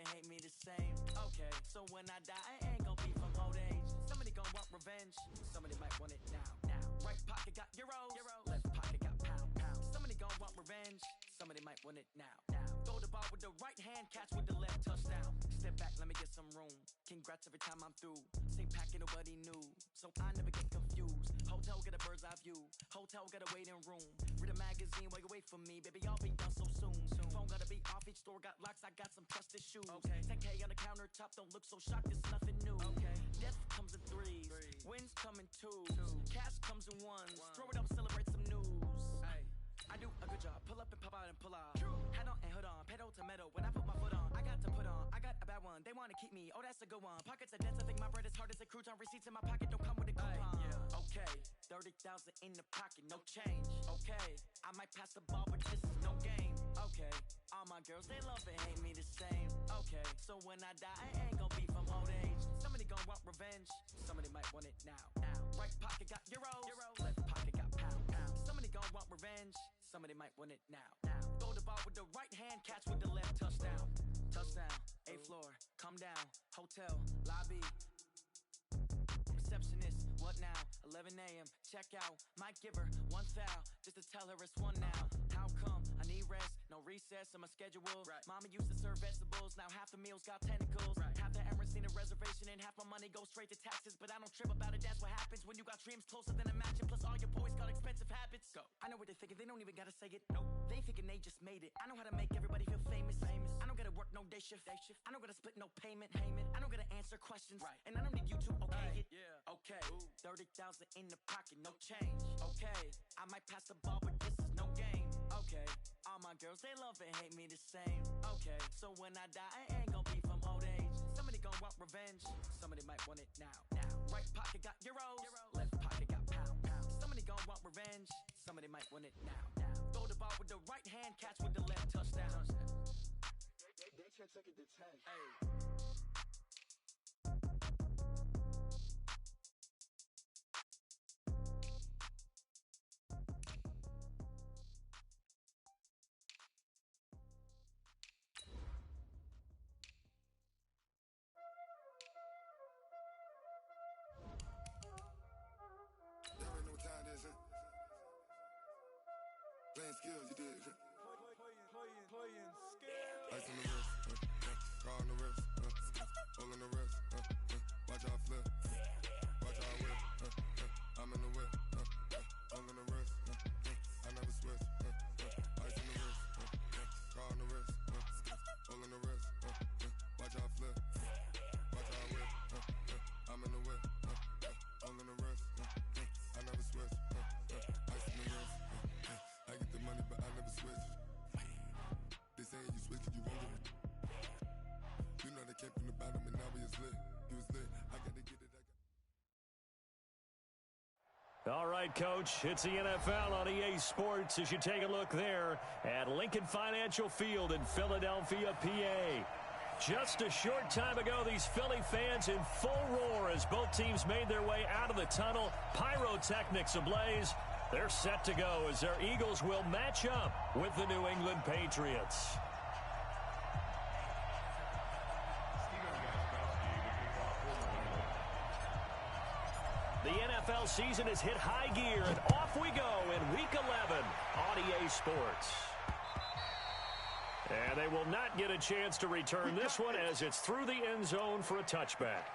and hate me the same. Okay, so when I die, I ain't gon' be from old age. Somebody gon' want revenge, somebody might want it now. Right pocket got euros, left pocket got pound. Somebody gon' want revenge, somebody might want it now. Throw the ball with the right hand, catch with the left, touchdown. Step back, let me get some room. Congrats every time I'm through. Same packet, nobody knew, so I never get confused. Hotel get a bird's eye view, hotel got a waiting room. Read a magazine while you wait for me, baby, I'll be done so soon. Phone gotta be off, each store got locks, I got some trusted shoes. 10K on the countertop, don't look so shocked, it's nothing new. Death comes in threes, wins come in twos, cash comes in ones. Throw it up, celebrate some news. I do a good job, pull up and pop out and pull out. Head on and hood on, pedal to metal. When I put my foot on, I got to put on. I got a bad one, they wanna keep me, oh that's a good one. Pockets are dense, I think my bread is hard as a crouton. Receipts in my pocket don't come with a coupon. Okay, 30,000 in the pocket, no change. Okay, I might pass the ball, but this is no game. Okay, all my girls, they love and hate me the same. Okay, so when I die, I ain't gon' be from old age. Somebody gon' want revenge, somebody might want it now. Right pocket got euros, left pocket got pound. Somebody gon' want revenge, somebody might want it now. Throw the ball with the right hand, catch with the left, touchdown. Touchdown, 8th floor, come down, hotel, lobby. Receptionist, what now? 11 a.m., check out. Might give her one foul, just to tell her it's one now. How come? I need rest, no recess in my schedule. Mama used to serve vegetables, now half the meals got tentacles. Half the Emirates need a reservation and half my money goes straight to taxes. But I don't trip about it, that's what happens when you got dreams closer than a mansion. Plus all your boys got expensive habits. Go. I know what they're thinking, they don't even gotta say it. Nope. They thinking they just made it. I know how to make everybody feel famous. I don't gotta work no day shift. I don't gotta split no payment. I don't gotta answer questions. And I don't need you to okay it. Okay, 30,000 in the pocket, no change. Okay, I might pass the ball, but this is no game. Okay, all my girls, they love and hate me the same. Okay, so when I die, I ain't gon' be from old age. Somebody gon' want revenge, somebody might want it now. Right pocket got euros, left pocket got pound. Somebody gon' want revenge, somebody might want it now. Throw the ball with the right hand, catch with the left, touchdown. They can't take it to 10. Playing skills, you did. Playing skills. Ice on the wrist, car on the wrist, hole in the wrist, watch how I flip, watch how I whip, I'm in the whip, hole in the wrist, I never switch, ice on the wrist, car on the wrist, hole in the wrist, watch how I flip, watch how I whip, I'm in the whip, hole in the wrist, I never switch, ice on the wrist. I get the money, but I never switch. They saying you switch it, you won't get it. You know they came from the bottom and now we is lit. You was lit, I gotta get it, All right, Coach, it's the NFL on EA Sports as you take a look there at Lincoln Financial Field in Philadelphia, PA. Just a short time ago, these Philly fans in full roar as both teams made their way out of the tunnel. Pyrotechnics ablaze. They're set to go as their Eagles will match up with the New England Patriots. The NFL season has hit high gear, and off we go in Week 11 on EA Sports. And they will not get a chance to return this one as it's through the end zone for a touchback.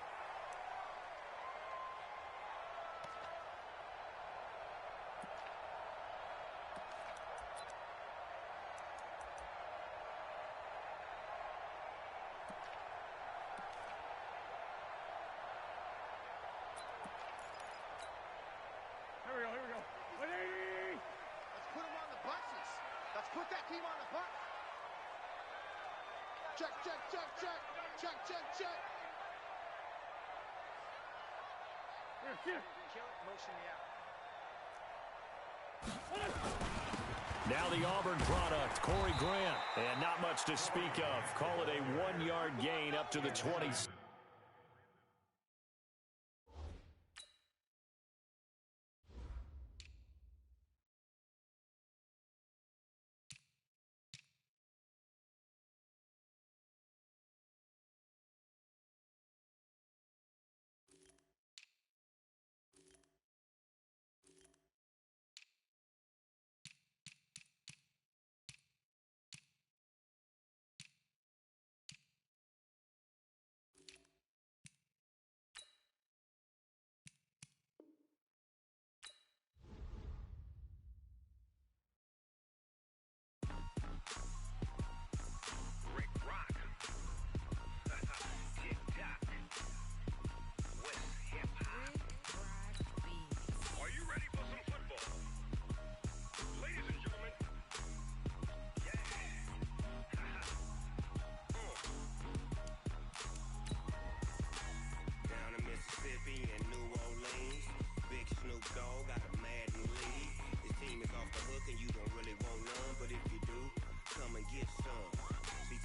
Now the Auburn product, Corey Grant, and not much to speak of. Call it a 1-yard gain up to the 20.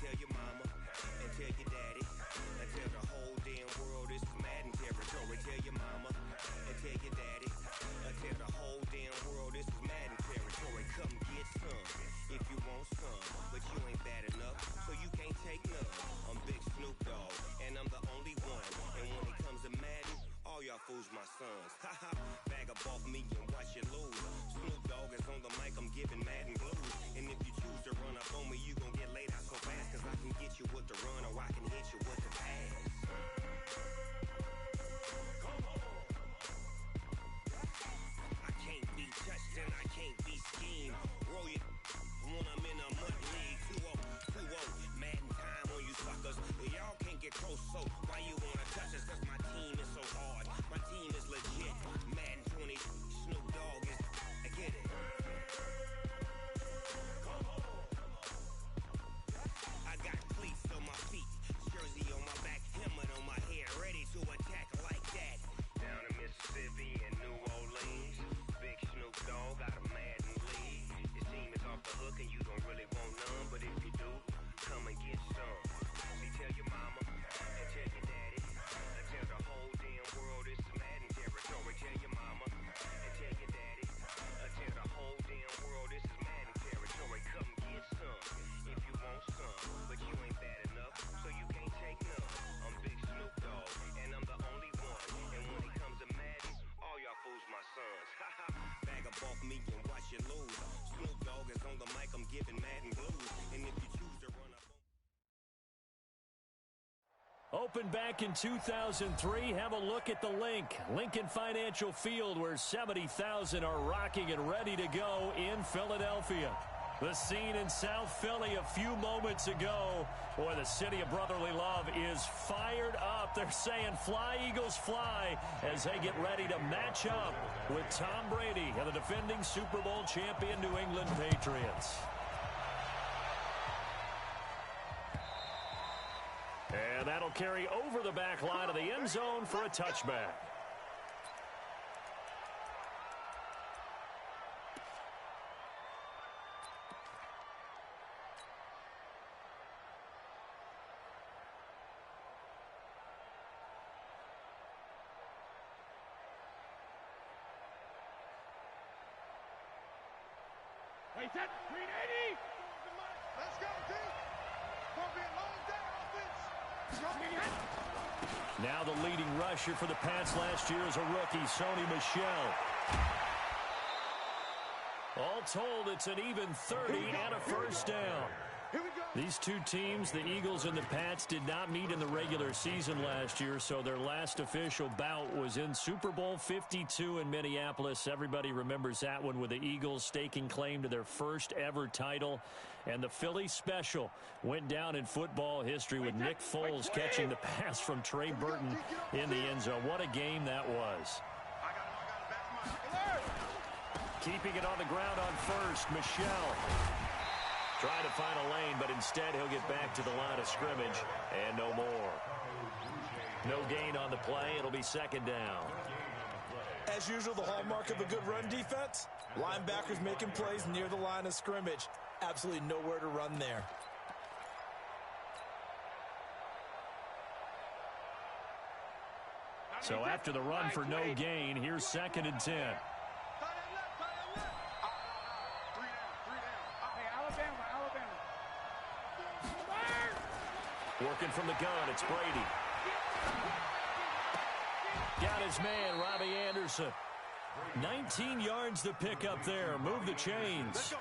tell your mama and tell your daddy and tell the whole damn world this is Madden territory. Tell your mama and tell your daddy and tell the whole damn world this is Madden territory. Come get some if you want some, but you ain't bad enough, so you can't take none. I'm Big Snoop Dogg, and I'm the only one. And when it comes to Madden, all y'all fools my sons. Haha, bag up off me and watch you lose. Snoop Dogg is on the mic, I'm giving Madden blues. And if you choose to run up on me, you gon' get laid out so fast, cause I can get you with the run or I can hit you with the pass. I can't be touched and I can't be schemed. Roll it when I'm in a mud league. 2-0, Madden time on you suckers. Y'all can't get close, so why you wanna touch us? Cause my team is so hard, my team is legit. Madden 20, Snoop Dogg is, I get it. I got cleats on my feet, jersey on my back, helmet on my head, ready to attack like that. Down in Mississippi and New Orleans, Big Snoop Dogg got a Madden league. His team is off the hook and you don't really want none, but if you do, come and get some. See, tell your mama and tell your daddy and tell the whole damn world this is Madden territory. Tell your mama and tell your daddy and tell the whole damn world this is Madden territory. Come get some if you want some, but you ain't bad enough, so you can't take none. I'm Big Snoop Dogg, and I'm the only one. And when it comes to Madden, all y'all fools my sons. Haha, bag up off me and watch you lose. Snoop Dogg is on the mic, I'm giving Madden blues. And if you choose to run up on Opened back in 2003. Have a look at the Lincoln Financial Field, where 70,000 are rocking and ready to go in Philadelphia. The scene in South Philly a few moments ago. Boy, the city of brotherly love is fired up. They're saying, "Fly, Eagles, fly," as they get ready to match up with Tom Brady and the defending Super Bowl champion New England Patriots. And that'll carry over the back line of the end zone for a touchback. Hey, set, 380. Let's go, team. Gonna be a long day offense. Now the leading rusher for the Pats last year is a rookie, Sony Michel. All told, it's an even 30 and a first down. These two teams, the Eagles and the Pats, did not meet in the regular season last year, so their last official bout was in Super Bowl 52 in Minneapolis. Everybody remembers that one, with the Eagles staking claim to their first ever title. And the Philly special went down in football history with Nick Foles catching the pass from Trey Burton in the end zone. What a game that was. Keeping it on the ground on first, Michel. Trying to find a lane, but instead he'll get back to the line of scrimmage, and no more. No gain on the play. It'll be second down. As usual, the hallmark of a good run defense, linebackers making plays near the line of scrimmage. Absolutely nowhere to run there. So after the run for no gain, here's second and 10. Working from the gun, it's Brady. Got his man, Robbie Anderson. 19 yards to pick up there. Move the chains.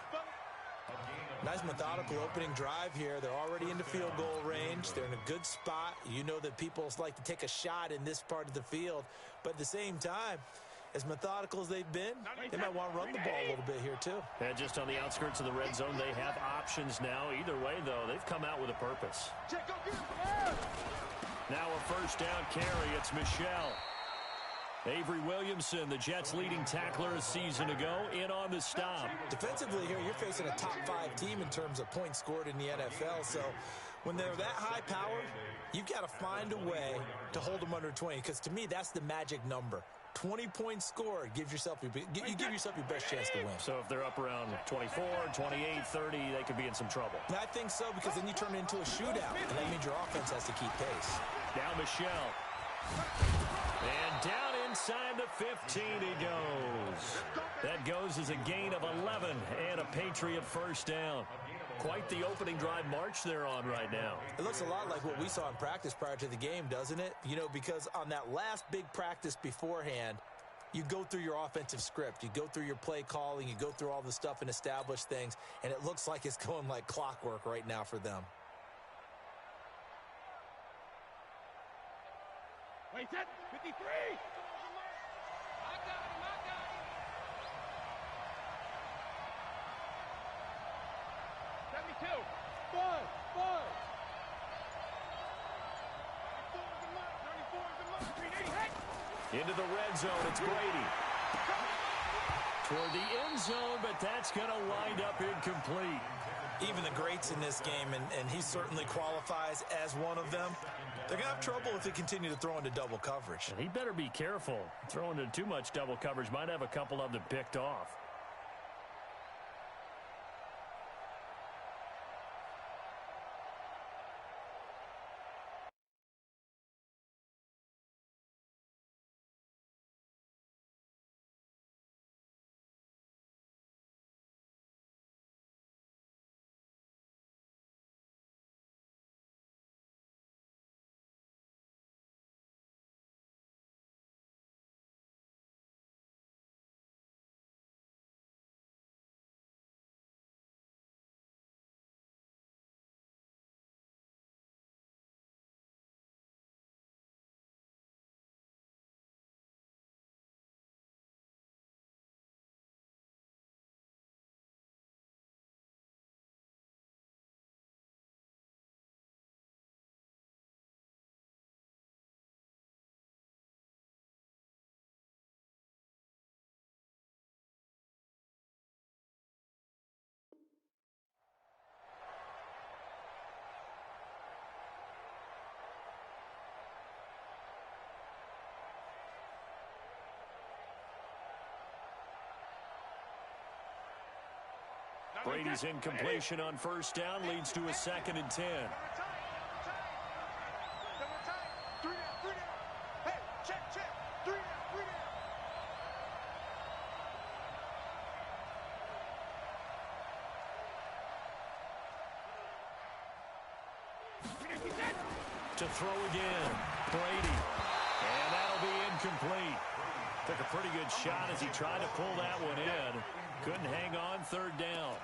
Nice methodical opening drive here. They're already into field goal range. They're in a good spot. You know that people like to take a shot in this part of the field. But at the same time, as methodical as they've been, they might want to run the ball a little bit here too. And just on the outskirts of the red zone, they have options now. Either way, though, they've come out with a purpose. Now a first down carry. It's Michel. Avery Williamson, the Jets' leading tackler a season ago, in on the stop. Defensively here, you're facing a top-5 team in terms of points scored in the NFL. So when they're that high-powered, you've got to find a way to hold them under 20, because to me, that's the magic number. 20-point score. You give yourself your best chance to win. So if they're up around 24, 28, 30, they could be in some trouble. And I think so, because then you turn it into a shootout, and that means your offense has to keep pace. Now Michelle. And down inside the 15 he goes. That goes as a gain of 11 and a Patriot first down. Quite the opening drive march they're on right now. It looks a lot like what we saw in practice prior to the game, doesn't it? You know, because on that last big practice beforehand, you go through your offensive script. You go through your play calling. You go through all the stuff and establish things. And it looks like it's going like clockwork right now for them. Wait, set, 53! I got him! 72! Five! 34 Into the red zone, it's Brady. Toward the end zone, but that's going to wind up incomplete. Even the greats in this game, and he certainly qualifies as one of them, they're going to have trouble if they continue to throw into double coverage. And he better be careful. Throwing into too much double coverage might have a couple of them picked off. Brady's incompletion on first down leads to a 2nd and 10. Hey, check, 3 down. To throw again, Brady. And that'll be incomplete. Took a pretty good shot as he tried to pull that one in. Couldn't hang on 3rd down.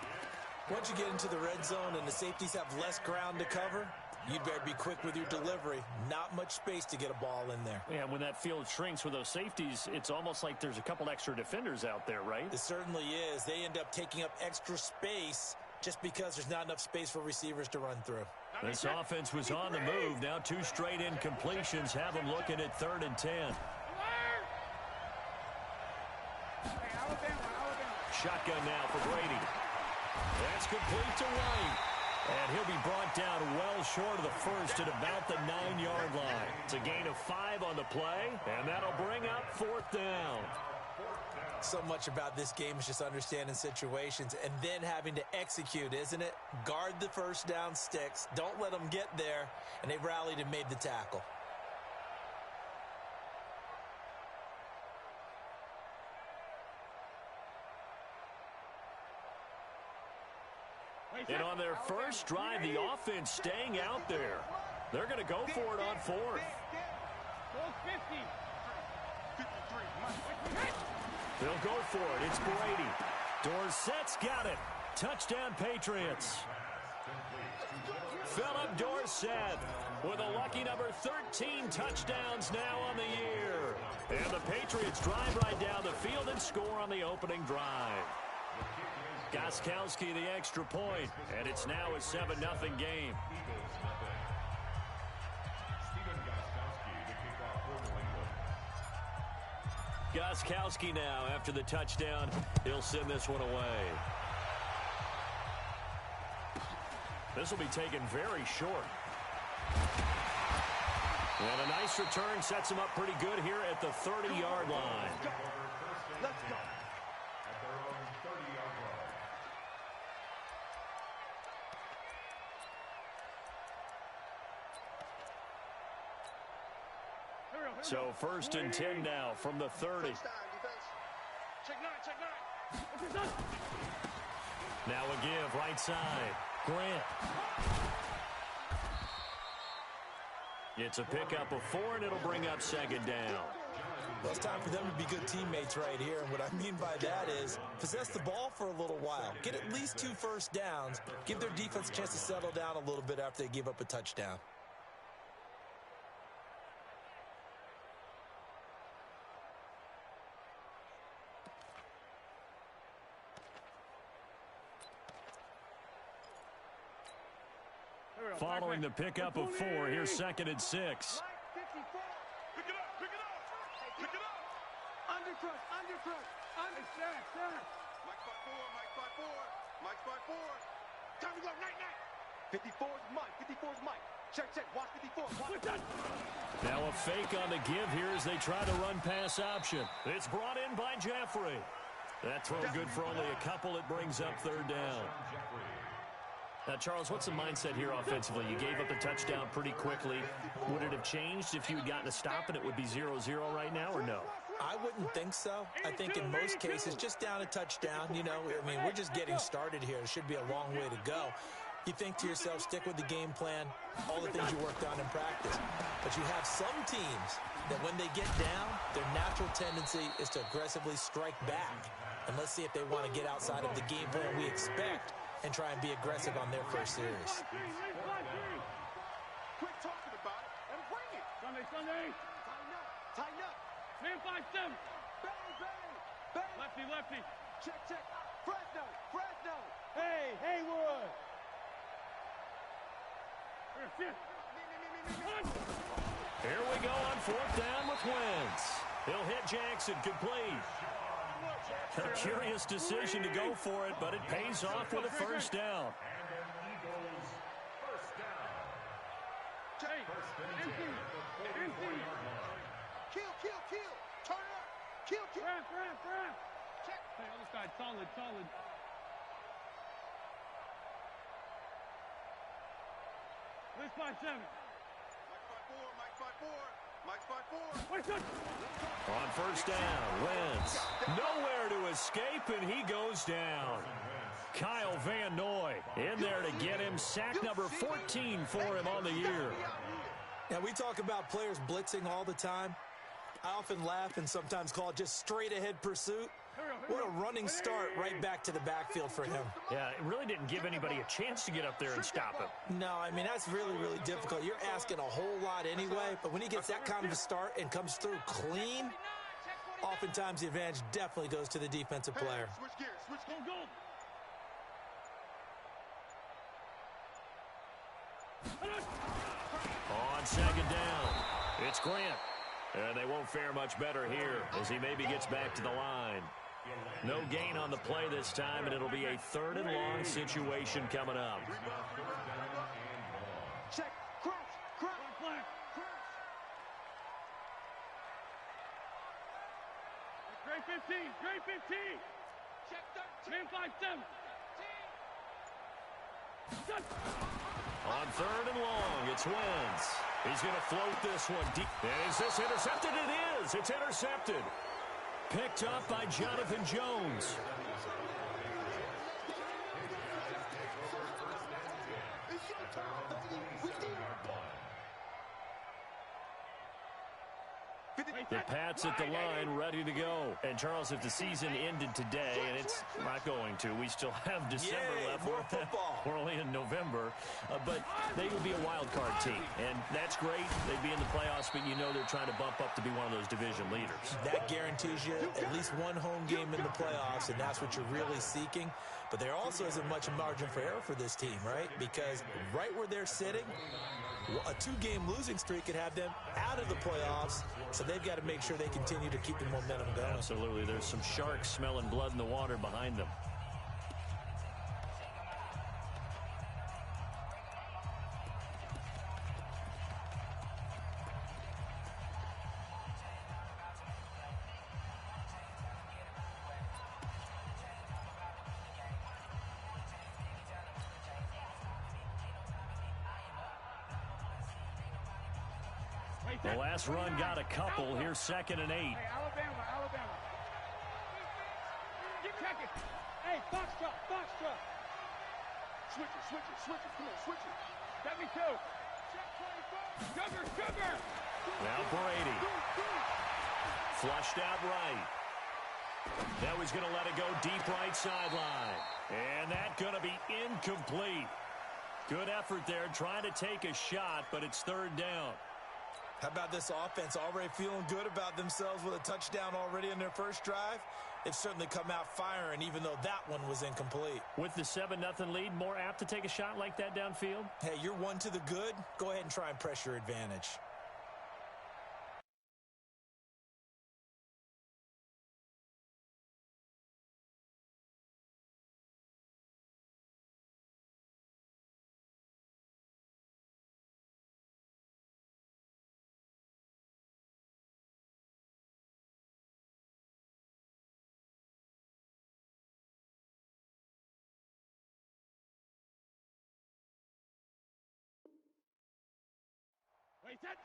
Once you get into the red zone and the safeties have less ground to cover, you'd better be quick with your delivery. Not much space to get a ball in there. Yeah, when that field shrinks with those safeties, it's almost like there's a couple extra defenders out there, right? It certainly is. They end up taking up extra space just because there's not enough space for receivers to run through. This offense was on the move. Now 2 straight incompletions have them looking at 3rd and 10. Shotgun now for Brady. That's complete to White. And he'll be brought down well short of the first at about the 9-yard line. It's a gain of 5 on the play, and that'll bring up 4th down. So much about this game is just understanding situations and then having to execute, isn't it? Guard the first down sticks. Don't let them get there. And they rallied and made the tackle. And on their first drive, the offense staying out there. They're going to go for it on 4th. They'll go for it. It's Brady. Dorsett's got it. Touchdown, Patriots. Philip Dorsett with a lucky number 13 touchdowns now on the year. And the Patriots drive right down the field and score on the opening drive. Gostkowski the extra point, and it's now a 7-0 game. Gostkowski now after the touchdown. He'll send this one away. This will be taken very short. And a nice return sets him up pretty good here at the 30-yard line. Let's go. So 1st and 10 now from the 30. Check nine. Now a give right side. Grant. It's a pickup of 4, and it'll bring up 2nd down. Well, it's time for them to be good teammates right here. And what I mean by that is possess the ball for a little while. Get at least 2 first downs. Give their defense a chance to settle down a little bit after they give up a touchdown. Following the pickup of 4, here's 2nd and 6. Pick it up. Undercrush. Mike's by four. Time to go, night. 54's Mike. Check. Watch 54. Now a fake on the give here as they try to run pass option. It's brought in by Jeffrey. That throw good for only a couple. It brings up 3rd down. Now, Charles, what's the mindset here offensively? You gave up a touchdown pretty quickly. Would it have changed if you had gotten a stop and it would be 0-0 right now, or no? I wouldn't think so. I think in most cases, just down a touchdown, you know, I mean, we're just getting started here. It should be a long way to go. You think to yourself, stick with the game plan, all the things you worked on in practice. But you have some teams that when they get down, their natural tendency is to aggressively strike back. And let's see if they want to get outside of the game plan we expect and try and be aggressive on their first series. Quit talking about it and bring it. Sunday. Tighten up. Man 5-7. Bang. Lefty. Check. Fresno. Hey, Haywood. Here we go on 4th down with Wentz. He'll hit Jackson, complete. A curious decision to go for it, but it pays off with a 1st down. Kill. Turn up. Kill. Rap. Check. Hey, other side, solid. This 5-7. Mike's by four. Wait, good. On 1st down, Wentz. Nowhere to escape, and he goes down. Kyle Van Noy in there to get him. Sack number 14 for him on the year. Now, we talk about players blitzing all the time. I often laugh and sometimes call it just straight-ahead pursuit. What a running start right back to the backfield for him. Yeah, it really didn't give anybody a chance to get up there and stop him. No, I mean, that's really, really difficult. You're asking a whole lot anyway, but when he gets that kind of a start and comes through clean, oftentimes the advantage definitely goes to the defensive player. Switch gears. Go. On 2nd down, it's Grant. And they won't fare much better here as he maybe gets back to the line. No gain on the play this time, and it'll be a 3rd and long situation coming up. Check. Crouch. Great 15. Check 13. Man 5-7. On 3rd and long, it's Wentz. He's going to float this one deep. And is this intercepted? It is. It's intercepted. Picked up by Jonathan Jones. The Pats at the line, ready to go. And, Charles, if the season ended today, and it's not going to, we still have December left. More football. We're only in November. But they would be a wild card team. And that's great. They'd be in the playoffs, but you know they're trying to bump up to be one of those division leaders. That guarantees you at least one home game in the playoffs, and that's what you're really seeking. But there also isn't much margin for error for this team, right? Because right where they're sitting, a 2-game losing streak could have them out of the playoffs, so they've got to make sure they continue to keep the momentum going. Absolutely. There's some sharks smelling blood in the water behind them. The last run got a couple. Here's 2nd and 8. Hey, Alabama. Check it. Hey, foxtrot. Switch it. Come on, switch it. Let me too. Sugar. Now Brady. Flushed out right. Now he's going to let it go deep right sideline. And that's going to be incomplete. Good effort there, trying to take a shot, but it's 3rd down. How about this offense already feeling good about themselves with a touchdown already in their first drive? They've certainly come out firing, even though that one was incomplete. With the 7-0 lead, more apt to take a shot like that downfield? Hey, you're one to the good. Go ahead and try and press your advantage.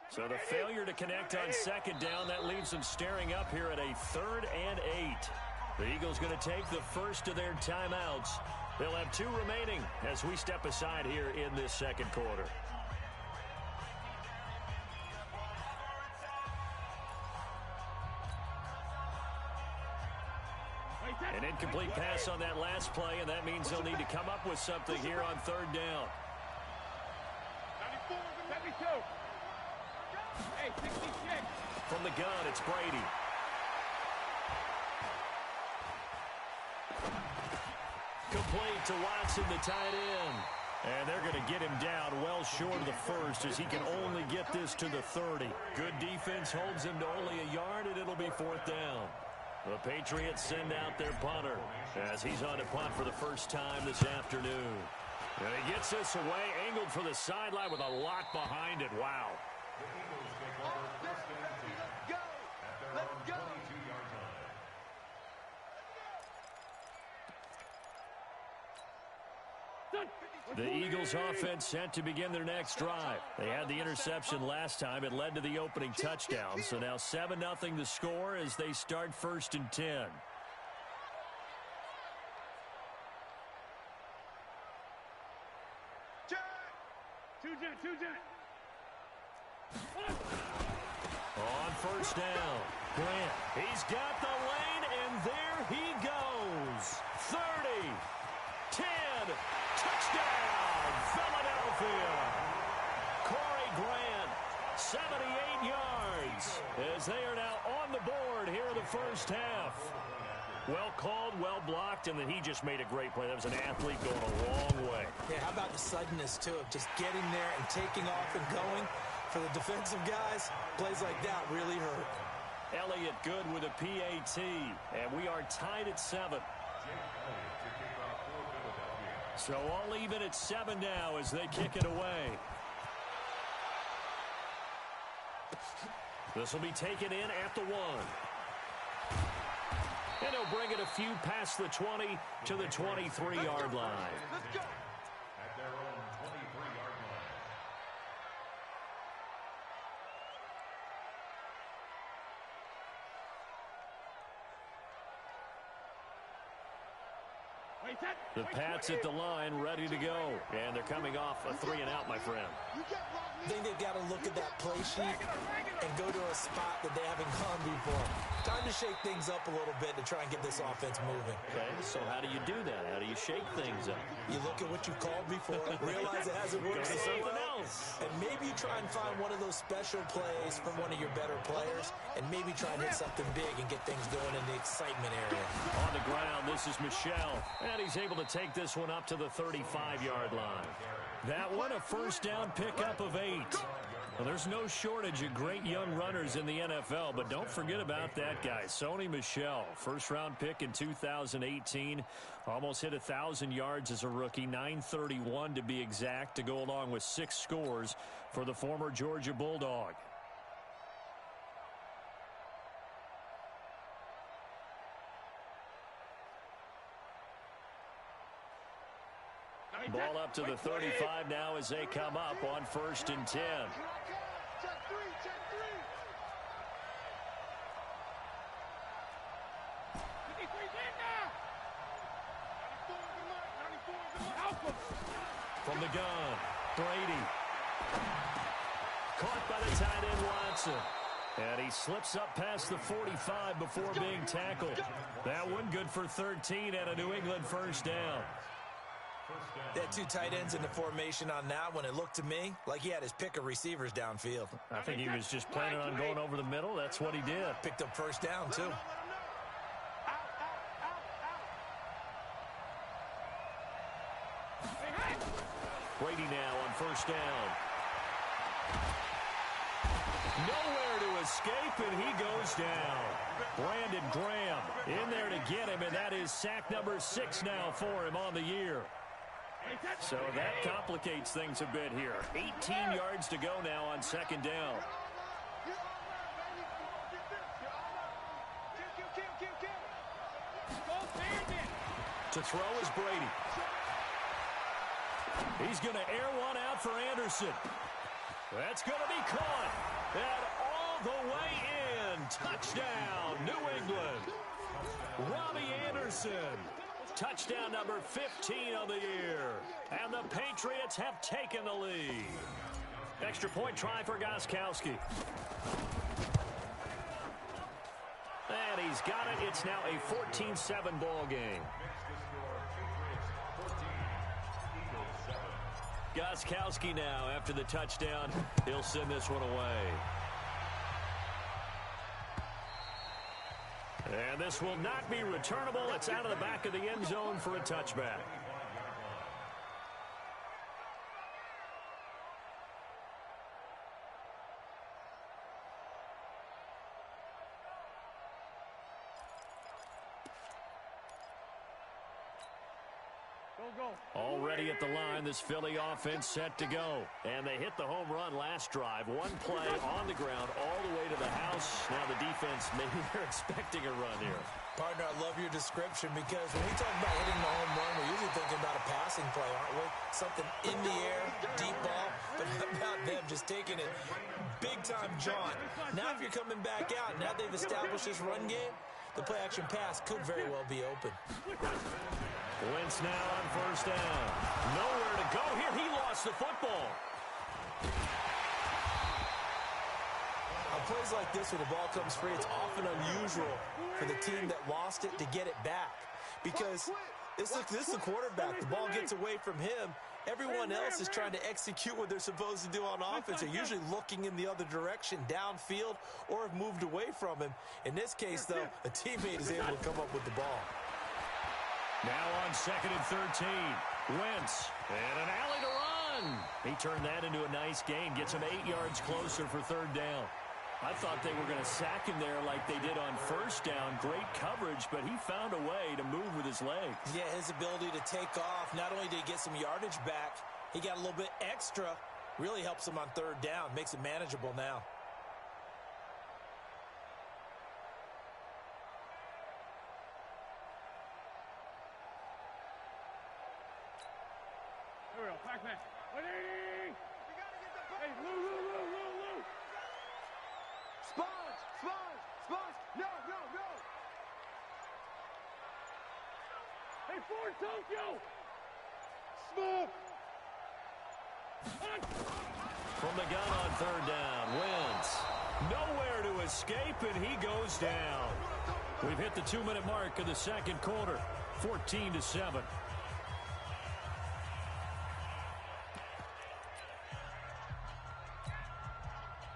So the failure to connect on 2nd down, that leaves them staring up here at a 3rd and 8. The Eagles going to take the first of their timeouts. They'll have 2 remaining as we step aside here in this 2nd quarter. An incomplete pass on that last play, and that means they'll need to come up with something here on 3rd down. Hey, 66. From the gun, it's Brady. Complete to Watson, the tight end. And they're going to get him down well short of the first as he can only get this to the 30. Good defense holds him to only a yard, and it'll be 4th down. The Patriots send out their punter as he's on to punt for the first time this afternoon. And he gets this away, angled for the sideline with a lot behind it. Wow. Let's go. The Eagles offense set to begin their next drive. They had the interception last time. It led to the opening touchdown. So now 7-0 the score as they start 1st and 10. Two jet. On 1st down, Grant. He's got the lane, and there he goes. 30, 10, touchdown, Philadelphia. Corey Grant, 78 yards, as they are now on the board here in the first half. Well called, well blocked, and then he just made a great play. That was an athlete going a long way. Yeah, how about the suddenness, too, of just getting there and taking off and going? For the defensive guys, plays like that really hurt. Elliott good with a PAT, and we are tied at 7. So all even at 7 now as they kick it away. This will be taken in at the 1. And he'll bring it a few past the 20 to the 23-yard line. Let's go. At their own 23-yard line. The Pats at the line, ready to go. And they're coming off a 3-and-out, my friend. I think they've got to look at that play sheet and go to a spot that they haven't gone before. Time to shake things up a little bit to try and get this offense moving. Okay, so how do you do that? How do you shake things up? You look at what you called before, realize it hasn't worked Go to so something well, else. and maybe you try and find one of those special plays from one of your better players, and maybe try and hit something big and get things going in the excitement area. On the ground, this is Michel, and he's able to take this one up to the 35-yard line. That one, a first down pickup of 8. Well, there's no shortage of great young runners in the NFL, but don't forget about that guy, Sony Michel. First-round pick in 2018. Almost hit 1,000 yards as a rookie, 931 to be exact, to go along with 6 scores for the former Georgia Bulldog. Ball up to the 35 now as they come up on 1st and 10. Check 3. From the gun, Brady. Caught by the tight end, Watson. And he slips up past the 45 before being tackled. That one good for 13 and a New England first down. They had two tight ends in the formation on that one. It looked to me like he had his pick of receivers downfield. I think he was just planning on going over the middle. That's what he did. Picked up first down, too. Brady now on first down. Nowhere to escape, and he goes down. Brandon Graham in there to get him, and that is sack number 6 now for him on the year. So that complicates things a bit here. 18 yards to go now on second down. To throw is Brady. He's going to air one out for Anderson. That's going to be caught. And all the way in. Touchdown, New England. Robbie Anderson. Touchdown number 15 of the year. And the Patriots have taken the lead. Extra point try for Gostkowski. And he's got it. It's now a 14-7 ball game. Gostkowski now after the touchdown. He'll send this one away. And this will not be returnable. It's out of the back of the end zone for a touchback. Already at the line, this Philly offense set to go. And they hit the home run last drive. One play on the ground all the way to the house. Now the defense, maybe they're expecting a run here. Partner, I love your description because when we talk about hitting the home run, we're usually thinking about a passing play, aren't we? Something in the air, deep ball. But how about them just taking it big-time jaunt? Now if you're coming back out, now they've established this run game, the play-action pass could very well be open. Wentz now on first down. Nowhere to go here. He lost the football. On plays like this, when the ball comes free, it's often unusual for the team that lost it to get it back. Because this is the quarterback. The ball gets away from him. Everyone else is trying to execute what they're supposed to do on offense. They're usually looking in the other direction, downfield, or have moved away from him. In this case, though, a teammate is able to come up with the ball. Now on 2nd and 13. Wentz. And an alley to run. He turned that into a nice gain. Gets him 8 yards closer for third down. I thought they were going to sack him there like they did on first down. Great coverage, but he found a way to move with his legs. Yeah, his ability to take off. Not only did he get some yardage back, he got a little bit extra. Really helps him on third down. Makes it manageable now. There we go. Pac-Man. 180. Hey, Lou. Sponge. No. Hey, Ford Tokyo. Smoke. From the gun on third down. Wentz. Nowhere to escape, and he goes down. We've hit the 2-minute mark of the second quarter. 14-7.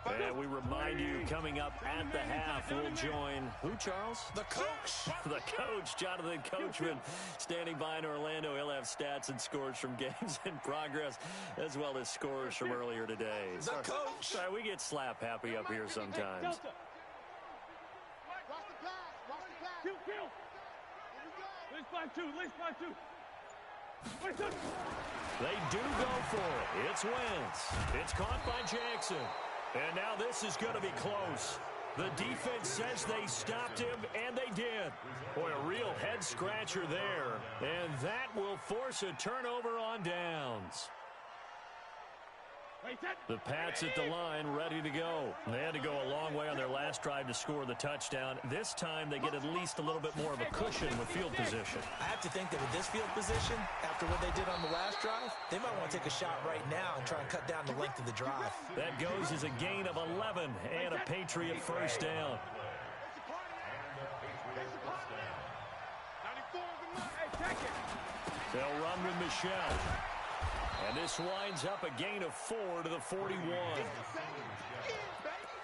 And we remind you, coming up at the half, we'll join, who, Charles? The coach. The coach, Jonathan Coachman, standing by in Orlando. He'll have stats and scores from games in progress, as well as scores from earlier today. The coach. Sorry, we get slap happy up here sometimes. Delta. Kill. At least 5-2. They do go for it. It's Wentz. It's caught by Jackson. And now this is going to be close. The defense says they stopped him, and they did. Boy, a real head-scratcher there. And that will force a turnover on downs. The Pats at the line, ready to go. They had to go a long way on their last drive to score the touchdown. This time, they get at least a little bit more of a cushion with field position. I have to think that with this field position, after what they did on the last drive, they might want to take a shot right now and try and cut down the length of the drive. That goes as a gain of 11 and a Patriot first down. They'll run with Michelle. And this winds up a gain of 4 to the 41.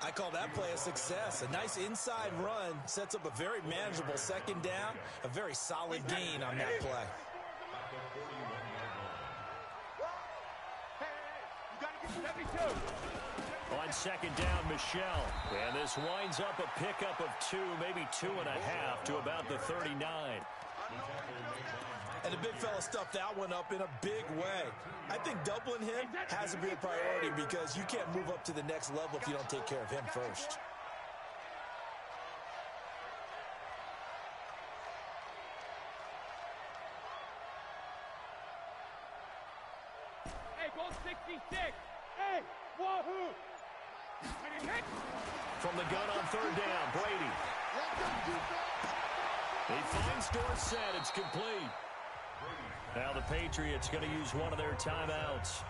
I call that play a success. A nice inside run sets up a very manageable second down, a very solid gain on that play. On second down, Michelle. And this winds up a pickup of 2, maybe 2.5 to about the 39. And the big fella stuffed that one up in a big way. I think doubling him has to be a priority because you can't move up to the next level if you don't take care of him first. Hey, goal 66. Hey, wahoo! From the gun on third down, Brady. He finds Dorsett. It's complete. Now the Patriots going to use one of their timeouts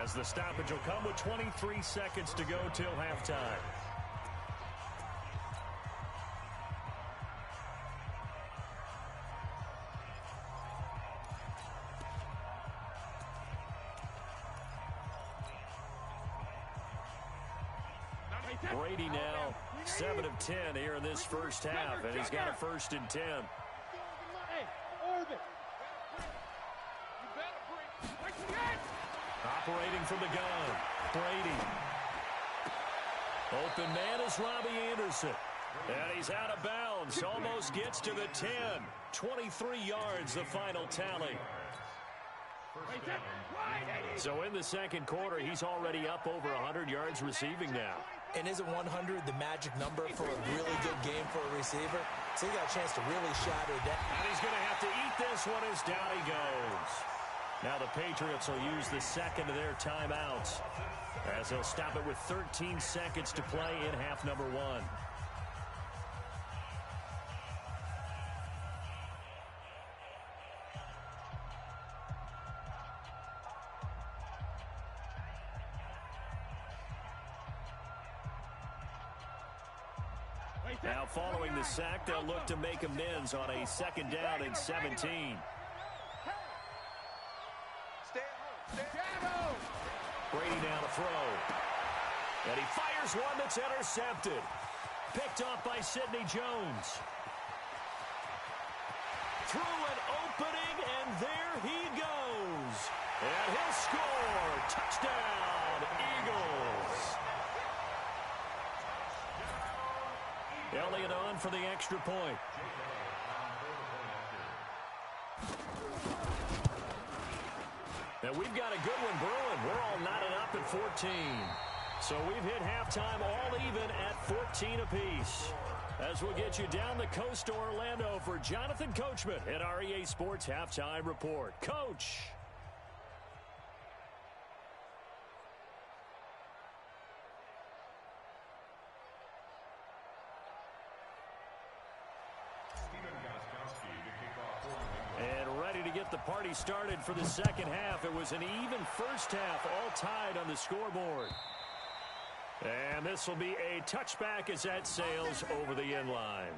as the stoppage will come with 23 seconds to go till halftime. Brady now 7 of 10 here in this first half, and he's got a 1st and 10. Hey, orbit. Operating from the gun, Brady. Open man is Robbie Anderson. And he's out of bounds, almost gets to the 10. 23 yards, the final tally. So in the second quarter, he's already up over 100 yards receiving now. And isn't 100 the magic number for a really good game for a receiver? So he got a chance to really shatter that. And he's going to have to eat this one as down he goes. Now the Patriots will use the second of their timeouts as they'll stop it with 13 seconds to play in half number 1. Now following the sack, they'll look to make amends on a second down and 17. Brady now to throw. And he fires one that's intercepted. Picked off by Sidney Jones. Through an opening, and there he goes. And he'll score. Touchdown, Eagles. Elliott on for the extra point. Now we've got a good one brewing. We're all knotted up at 14. So we've hit halftime all even at 14 apiece. As we'll get you down the coast to Orlando for Jonathan Coachman at our EA Sports Halftime Report. Coach. And ready to get the party started for the second half. It was an even first half, all tied on the scoreboard. And this will be a touchback as that sails over the end line.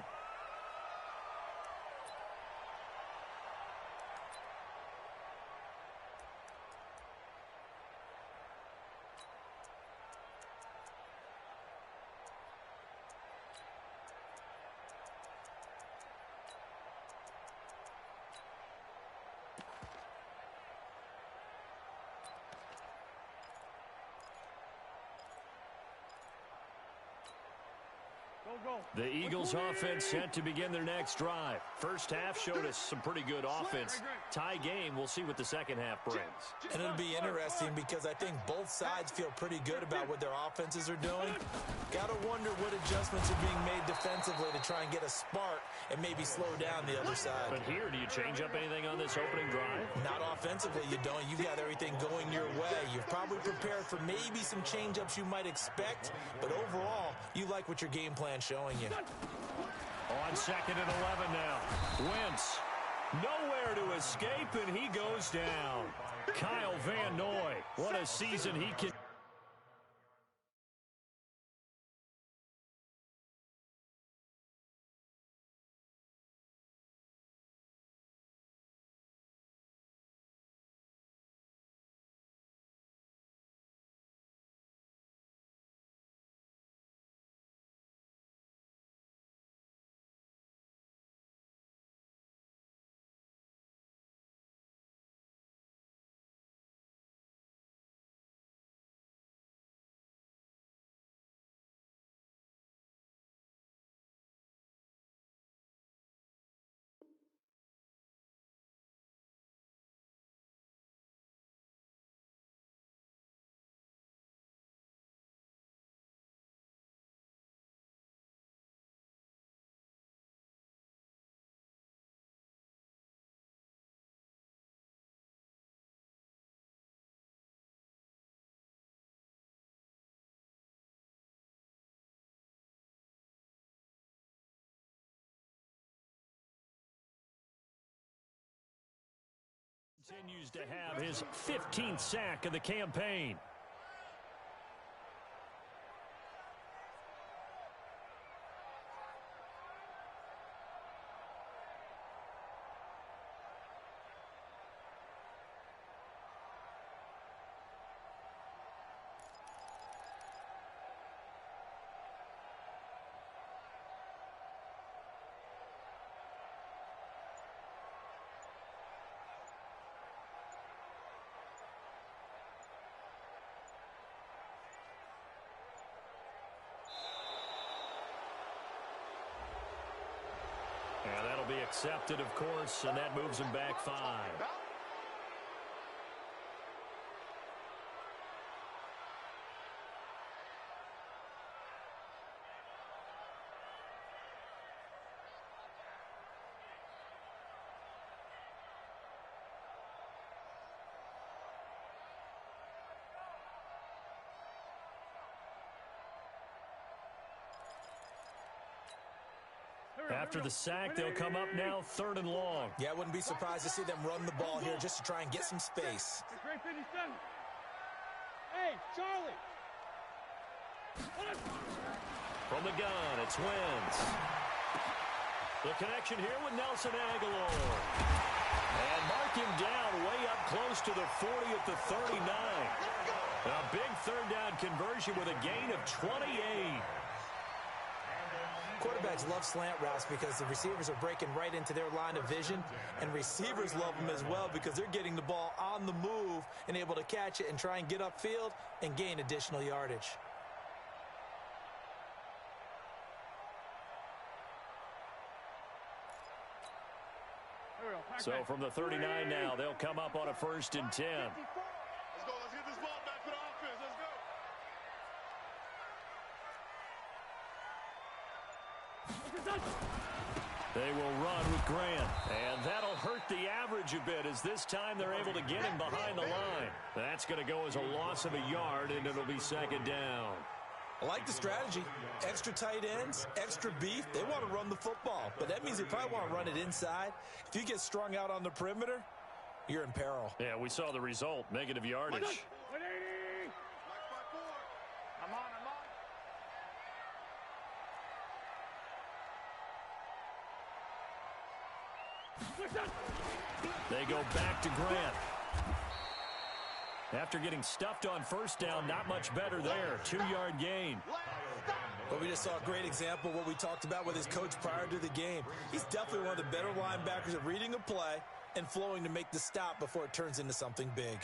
The Eagles offense set to begin their next drive. First half showed us some pretty good offense. Tie game, we'll see what the second half brings. And it'll be interesting because I think both sides feel pretty good about what their offenses are doing. Got to wonder what adjustments are being made defensively to try and get a spark and maybe slow down the other side. But here, do you change up anything on this opening drive? Not offensively, you don't. You've got everything going your way. You're probably prepared for maybe some change-ups you might expect, but overall, you like what your game plan's showing you. On second and 11 now. Wentz, nowhere to escape, and he goes down. Kyle Van Noy, what a season he can... Continues to have his 15th sack of the campaign. And that'll be accepted, of course, and that moves him back 5. After the sack, they'll come up now 3rd and long. Yeah, I wouldn't be surprised to see them run the ball here just to try and get some space. Hey, Charlie! From the gun, it's Wentz. The connection here with Nelson Aguilar. And mark him down way up close to the 40 at the 39. A big 3rd down conversion with a gain of 28. Quarterbacks love slant routes because the receivers are breaking right into their line of vision, and receivers love them as well because they're getting the ball on the move and able to catch it and try and get upfield and gain additional yardage. So from the 39 now, they'll come up on a 1st and 10. Let's go. Let's get this ball back for the offense. Let's go. They will run with Grant, and that'll hurt the average a bit as this time they're able to get him behind the line. That's going to go as a loss of a yard, and it'll be 2nd down. I like the strategy. Extra tight ends, extra beef. They want to run the football, but that means they probably want to run it inside. If you get strung out on the perimeter, you're in peril. Yeah, we saw the result, negative yardage. 180! I'm on. They go back to Grant. After getting stuffed on 1st down, not much better there. 2-yard gain. But we just saw a great example of what we talked about with his coach prior to the game. He's definitely one of the better linebackers at reading a play and flowing to make the stop before it turns into something big.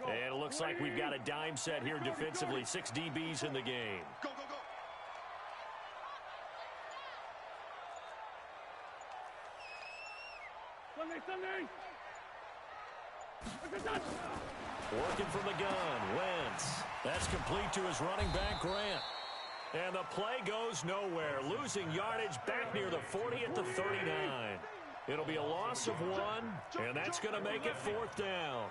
And it looks like we've got a dime set here defensively. 6 DBs in the game. Go, go, go. Sunday. Working from the gun, Wentz. That's complete to his running back, Grant. And the play goes nowhere. Losing yardage back near the 40 at the 39. It'll be a loss of 1, and that's going to make it 4th down.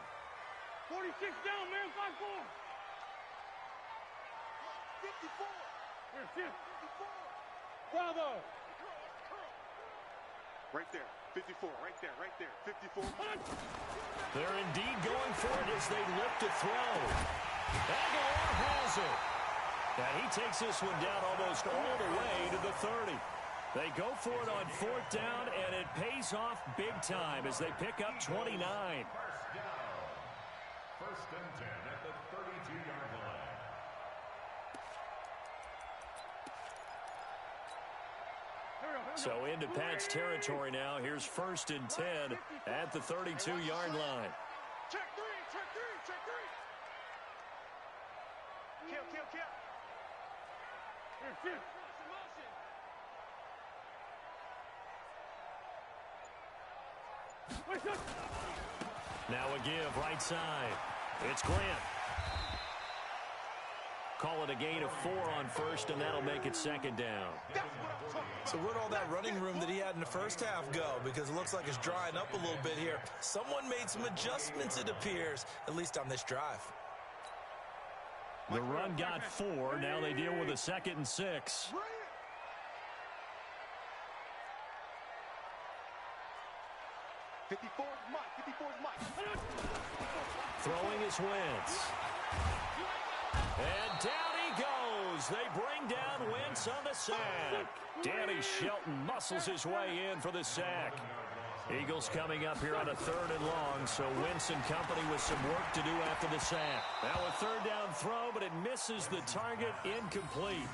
46 down, man, 5-4. 54. Here, sit. 54. Bravo. Right there. 54. Right there. 54. They're indeed going for it as they look to throw. Aguilar has it. And he takes this one down almost all the way to the 30. They go for it on 4th down, and it pays off big time as they pick up 29. First and 10 at the 32-yard line. So into Pat's territory now. Here's 1st and 10 at the 32-yard line. Check 3. Kill. Here, sit. Now a give right side. It's Grant. Call it a gain of 4 on 1st, and that'll make it 2nd down. So where'd all that running room that he had in the first half go? Because it looks like it's drying up a little bit here. Someone made some adjustments, it appears, at least on this drive. The run got 4. Now they deal with a 2nd and 6. 54 is Mike. Throwing is Wentz. And down he goes. They bring down Wentz on the sack. Danny Shelton muscles his way in for the sack. Eagles coming up here on a 3rd and long, so Wentz and company with some work to do after the sack. Now a 3rd down throw, but it misses the target, incomplete.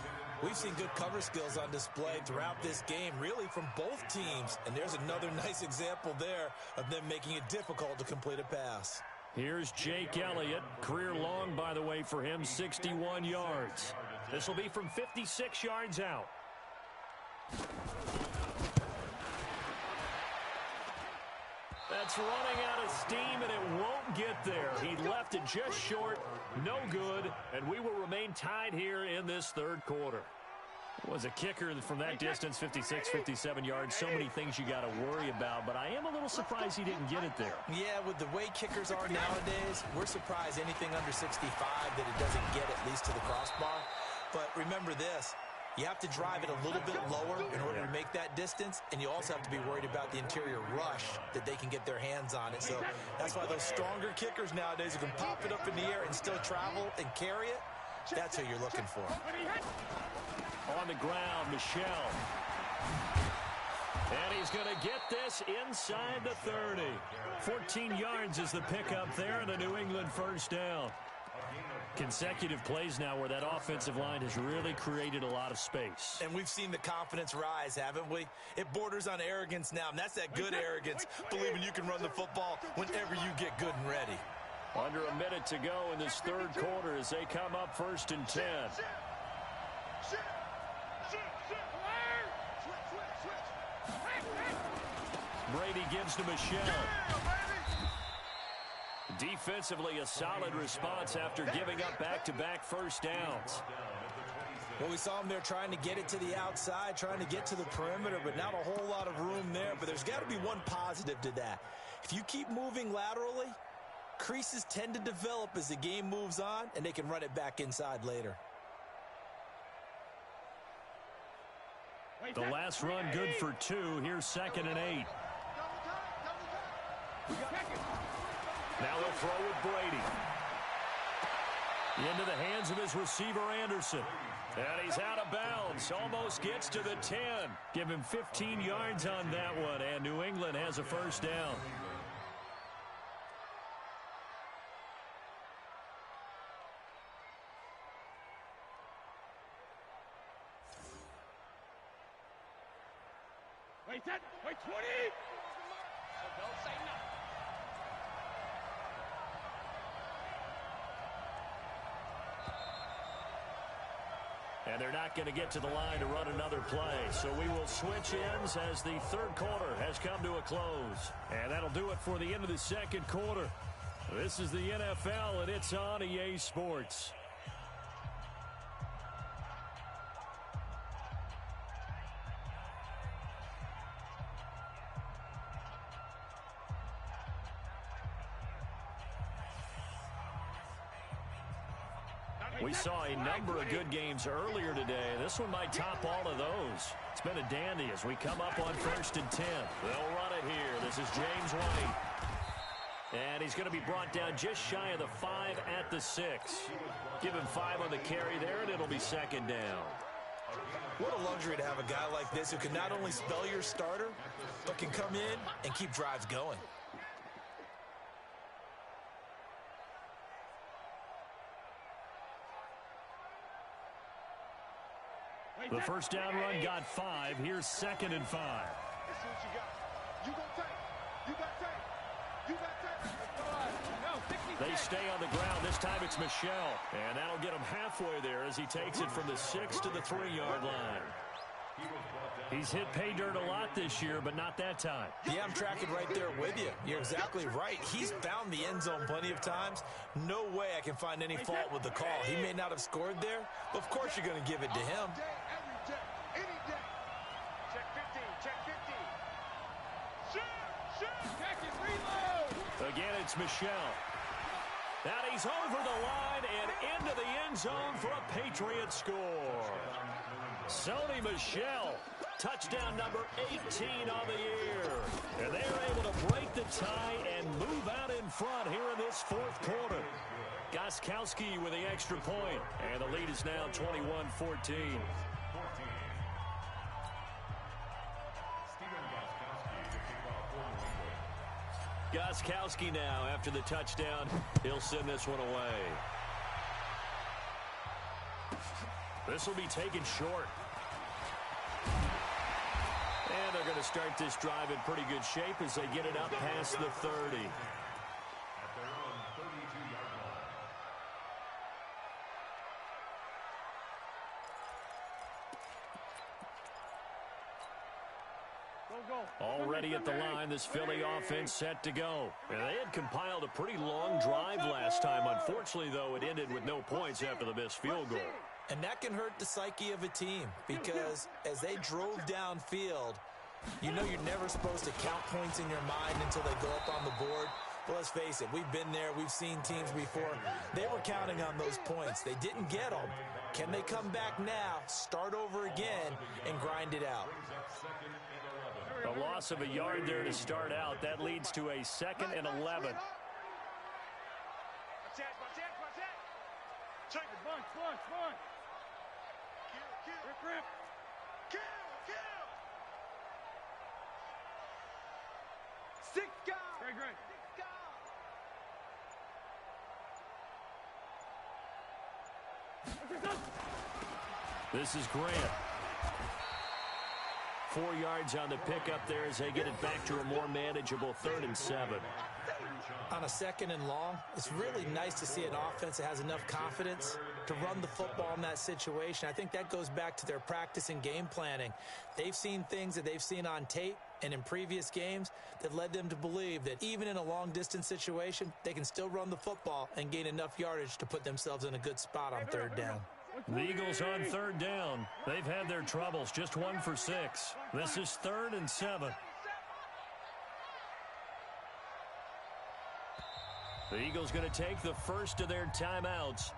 We've seen good cover skills on display throughout this game, really from both teams. And there's another nice example there of them making it difficult to complete a pass. Here's Jake Elliott. Career long, by the way, for him, 61 yards. This will be from 56 yards out. That's running out of steam, and it won't get there. He left it just short, no good, and we will remain tied here in this 3rd quarter. Was a kicker from that distance, 56, 57 yards. So many things you got to worry about, but I am a little surprised he didn't get it there. Yeah, with the way kickers are nowadays, we're surprised anything under 65 that it doesn't get at least to the crossbar. But remember this. You have to drive it a little bit lower in order to make that distance, and you also have to be worried about the interior rush that they can get their hands on it. So that's why those stronger kickers nowadays who can pop it up in the air and still travel and carry it, that's who you're looking for. On the ground, Michelle. And he's going to get this inside the 30. 14 yards is the pickup there, and a New England 1st down. Consecutive plays now where that offensive line has really created a lot of space. And we've seen the confidence rise, haven't we? It borders on arrogance now, and that's that good arrogance, believing you can run the football whenever you get good and ready. Under a minute to go in this 3rd quarter as they come up 1st and 10. Brady gives to Michelle. Defensively, a solid response after giving up back-to-back 1st downs. Well, we saw him there trying to get it to the outside, trying to get to the perimeter, but not a whole lot of room there. But there's got to be one positive to that. If you keep moving laterally, creases tend to develop as the game moves on, and they can run it back inside later. The last run good for 2. Here's 2nd and 8. Now they'll throw with Brady. Into the hands of his receiver, Anderson. And he's out of bounds. Almost gets to the 10. Give him 15 yards on that one. And New England has a 1st down. Wait, 20. Don't say nothing. And they're not going to get to the line to run another play. So we will switch ends as the third quarter has come to a close. And that'll do it for the end of the second quarter. This is the NFL, and it's on EA Sports. We saw a number of good games earlier today. This one might top all of those. It's been a dandy as we come up on 1st and 10. They'll run it here. This is James White. And he's going to be brought down just shy of the 5 at the 6. Give him 5 on the carry there, and it'll be second down. What a luxury to have a guy like this who can not only spell your starter, but can come in and keep drives going. The first down run got 5. Here's 2nd and 5. Let's see what you got. You gonna take. You got take. You got take. They stay on the ground. This time it's Michel. And that'll get him halfway there as he takes it from the 6 to the 3-yard line. He's hit pay dirt a lot this year, but not that time. Yeah, I'm tracking right there with you. You're exactly right. He's found the end zone plenty of times. No way I can find any fault with the call. He may not have scored there, but of course you're going to give it to him. Every day, any day. Check 15, check 15. Shoot. Check it, reload. Again, it's Michel. And he's over the line and into the end zone for a Patriot score. Sony Michel, touchdown number 18 on the year. And they're able to break the tie and move out in front here in this fourth quarter. Gostkowski with the extra point, and the lead is now 21-14. Gostkowski now after the touchdown. He'll send this one away. This will be taken short. And they're going to start this drive in pretty good shape as they get it up past the 30. Already at the line, this Philly offense set to go. And they had compiled a pretty long drive last time. Unfortunately, though, it ended with no points after the missed field goal. And that can hurt the psyche of a team because as they drove downfield, you know you're never supposed to count points in your mind until they go up on the board. But let's face it, we've been there. We've seen teams before. They were counting on those points. They didn't get them. Can they come back now, start over again, and grind it out? A loss of a yard there to start out. That leads to a 2nd and 11. Check it, bunch. Kill. Six guys. Great. This is Grant. 4 yards on the pickup there as they get it back to a more manageable 3rd and 7. On a 2nd and long, it's really nice to see an offense that has enough confidence to run the football in that situation. I think that goes back to their practice and game planning. They've seen things that they've seen on tape and in previous games that led them to believe that even in a long-distance situation, they can still run the football and gain enough yardage to put themselves in a good spot on 3rd down. The Eagles on 3rd down. They've had their troubles, just 1 for 6. This is 3rd and 7. The Eagles going to take the first of their timeouts.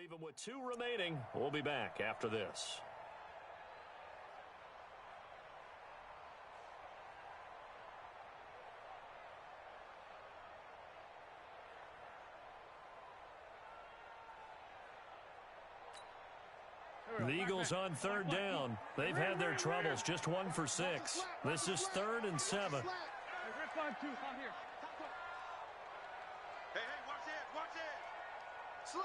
leave them with 2 remaining. We'll be back after this. The Eagles on 3rd down. They've had their troubles, just 1 for 6. This is 3rd and 7. Hey, watch it, watch it. Slam.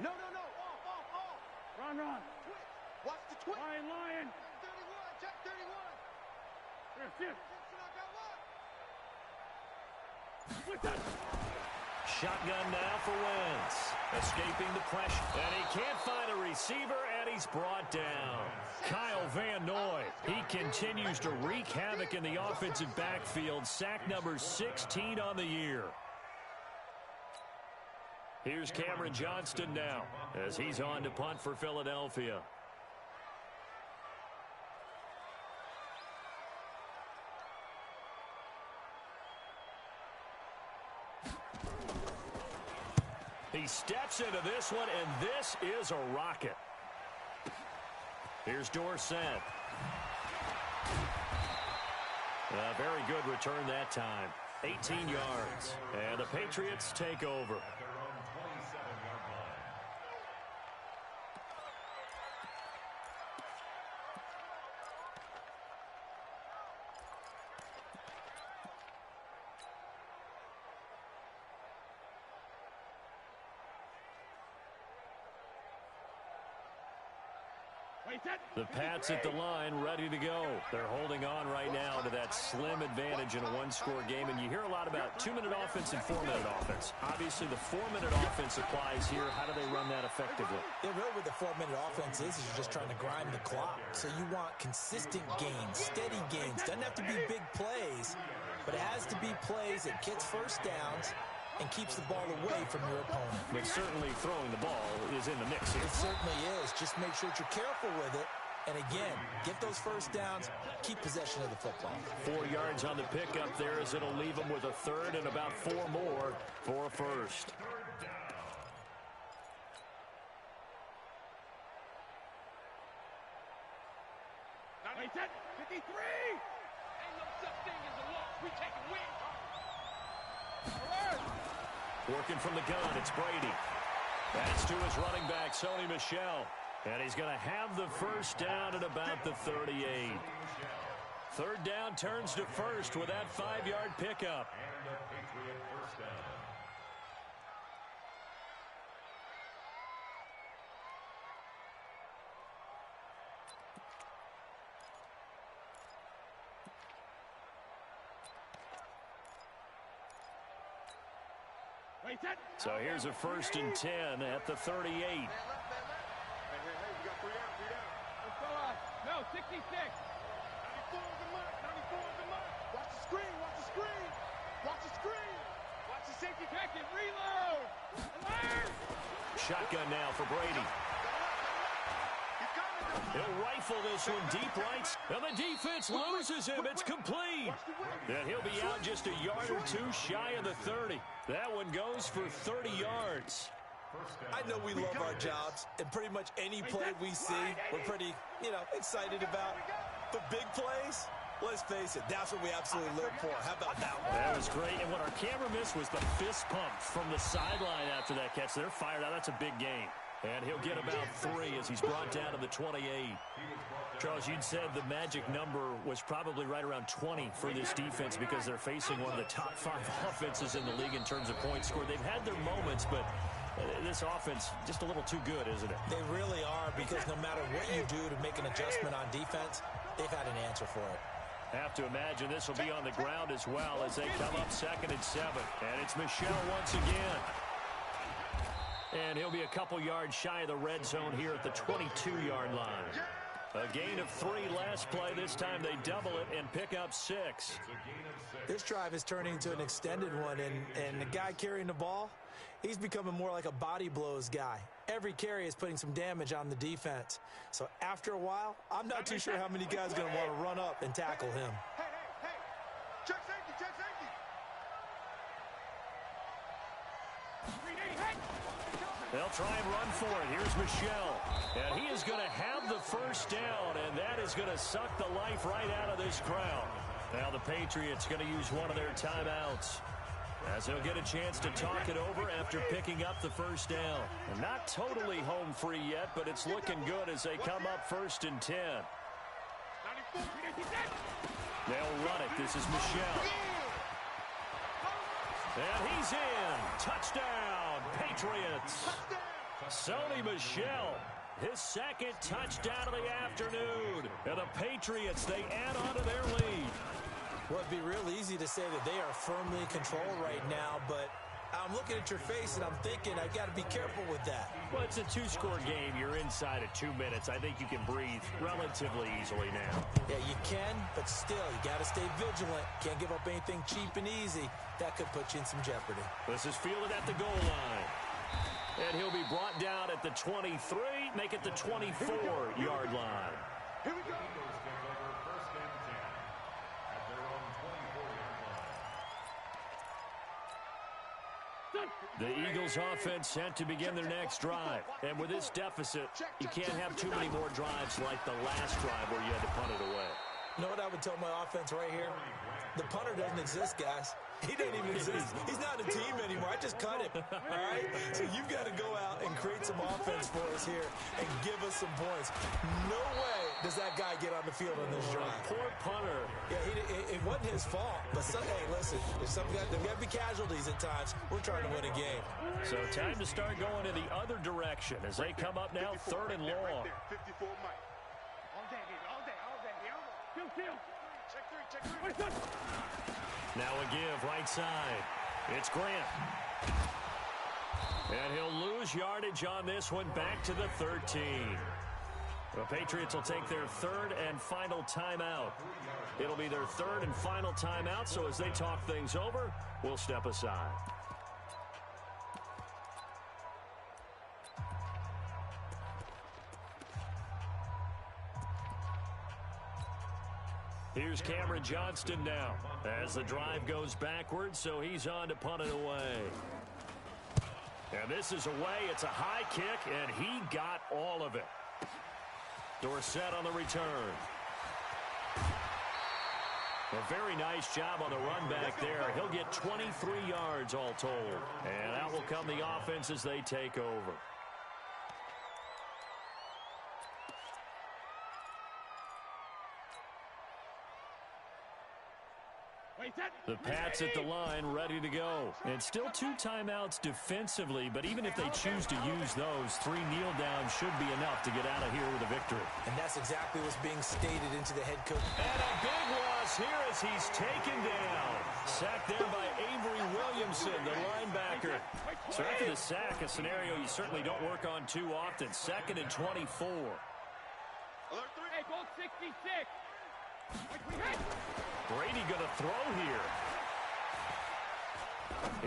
No. Off. Run. Twitch. Watch the twitch. Lion. Check 31. Here. With that. Shotgun now for Wentz. Escaping the pressure. And he can't find a receiver, and he's brought down. Kyle Van Noy. He continues to wreak havoc in the offensive backfield. Sack number 16 on the year. Here's Cameron Johnston now as he's on to punt for Philadelphia. He steps into this one, and this is a rocket. Here's Dorsett. A very good return that time. 18 yards. And the Patriots take over. The Pats at the line, ready to go. They're holding on right now to that slim advantage in a one-score game, and you hear a lot about 2-minute offense and 4-minute offense. Obviously, the 4-minute offense applies here. How do they run that effectively? Yeah, really what the 4-minute offense is you're just trying to grind the clock. So you want consistent gains, steady gains. Doesn't have to be big plays, but it has to be plays that gets first downs and keeps the ball away from your opponent. But certainly throwing the ball is in the mix here. It certainly is. Just make sure that you're careful with it. And again, get those first downs, keep possession of the football. 4 yards on the pickup there as it'll leave them with a third and about 4 more for a first. Ain't 53! Ain't no such thing as a loss. We take a win. Working from the gun, it's Brady. That's to his running back, Sony Michel. And he's going to have the first down at about the 38. 3rd down turns to first with that 5-yard pickup. And a Patriot first down. So here's a 1st and 10 at the 38. Hey, we got 3 out. No, 66. 94 is the mark. 94 is the mark. Watch the screen. Watch the safety. Check it. Reload. Alert. Shotgun now for Brady. He'll rifle this one deep right. And the defense loses him. It's complete. And he'll be out just a yard or 2 shy of the 30. That one goes for 30 yards. I know we love our jobs, and pretty much any play we see, we're pretty, excited about. But big plays, let's face it, that's what we absolutely live for. How about that one? That was great. And what our camera missed was the fist pump from the sideline after that catch. They're fired out. That's a big game. And he'll get about 3 as he's brought down to the 28. Charles, you'd said the magic number was probably right around 20 for this defense because they're facing one of the top 5 offenses in the league in terms of points scored. They've had their moments, but this offense just a little too good, isn't it? They really are, because no matter what you do to make an adjustment on defense, they've had an answer for it. Have to imagine this will be on the ground as well as they come up 2nd and 7. And it's Michel once again. And he'll be a couple yards shy of the red zone here at the 22-yard line. A gain of 3 last play. This time they double it and pick up 6. This drive is turning into an extended one, and the guy carrying the ball, he's becoming more like a body blows guy. Every carry is putting some damage on the defense. So after a while, I'm not too sure how many guys are going to want to run up and tackle him. Hey. Check safety. They'll try and run for it. Here's Michel. And he is going to have the first down, and that is going to suck the life right out of this crowd. Now the Patriots going to use one of their timeouts, as they'll get a chance to talk it over after picking up the first down. And not totally home free yet, but it's looking good as they come up 1st and 10. They'll run it. This is Michel. And he's in. Touchdown, Patriots. Sony Michel, his 2nd touchdown of the afternoon. And the Patriots, they add on to their lead. Well, it'd be real easy to say that they are firmly in control right now, but I'm looking at your face and I'm thinking I've got to be careful with that. Well, it's a 2-score game. You're inside of 2 minutes. I think you can breathe relatively easily now. Yeah, you can, but still, you got to stay vigilant. Can't give up anything cheap and easy. That could put you in some jeopardy. This is fielded at the goal line. And he'll be brought down at the 23, make it the 24-yard line. Here we go. The Eagles offense set to begin their next drive. And with this deficit, you can't have too many more drives like the last drive where you had to punt it away. You know what I would tell my offense right here? The punter doesn't exist, guys. He doesn't even exist. He's not a team anymore. I just cut him. All right? So you've got to go out and create some offense for us here and give us some points. No way does that guy get on the field on this drive. Poor punter. Yeah, it wasn't his fault. But, hey, listen, there's got to be casualties at times. We're trying to win a game. So time to start going in the other direction as they come up now 3rd and long. 54 Mike. All day, baby. All day. Kill. Check three. Now a give right side. It's Grant. And he'll lose yardage on this one back to the 13. The Patriots will take their 3rd and final timeout. It'll be their 3rd and final timeout, so as they talk things over, we'll step aside. Here's Cameron Johnston now as the drive goes backwards, so he's on to punt it away. And this is away. It's a high kick, and he got all of it. Dorsett on the return. A very nice job on the run back there. He'll get 23 yards all told. And out will come the offense as they take over. The Pats at the line ready to go. And still 2 timeouts defensively, but even if they choose to use those, 3 kneel downs should be enough to get out of here with a victory. And that's exactly what's being stated into the head coach. And a big loss here as he's taken down. Sacked there by Avery Williamson, the linebacker. So after the sack, a scenario you certainly don't work on too often. 2nd and 24. Hey, goal 66. Brady going to throw here.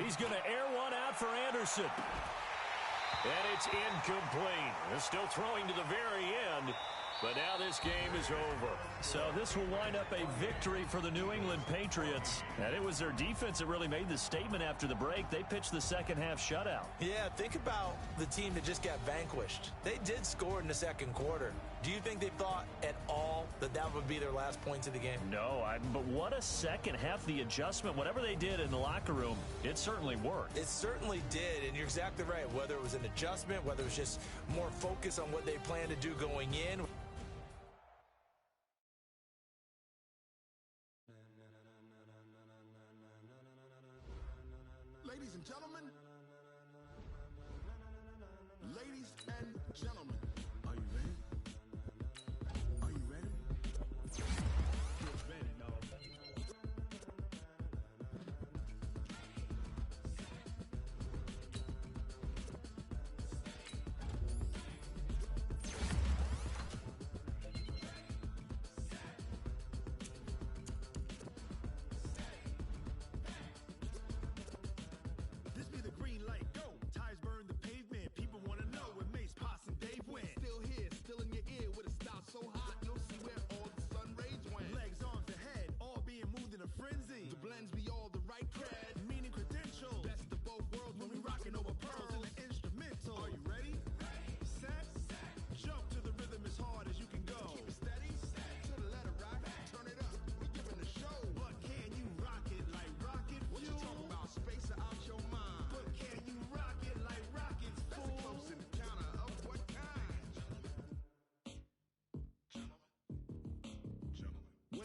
He's going to air one out for Anderson. And it's incomplete. They're still throwing to the very end. But now this game is over. So this will wind up a victory for the New England Patriots. And it was their defense that really made the statement after the break. They pitched the second half shutout. Yeah, think about the team that just got vanquished. They did score in the second quarter. Do you think they thought at all that that would be their last points of the game? No, but what a second half. The adjustment, whatever they did in the locker room, it certainly worked. It certainly did, and you're exactly right. Whether it was an adjustment, whether it was just more focus on what they planned to do going in. Ladies and gentlemen, are you ready? Are you ready? Ready, dog. This be the green light, go. Tires burn the pavement. People want to know where Mace, Poss, and Dave went. Still here, still in your ear with a style so hot, you'll see where all the sun rays went. Legs, arms, and head, all being moved in a frenzy. The blends be all the right cred, meaning credentials. Best of both worlds when we rockin' over pearls in the instrumental. Are you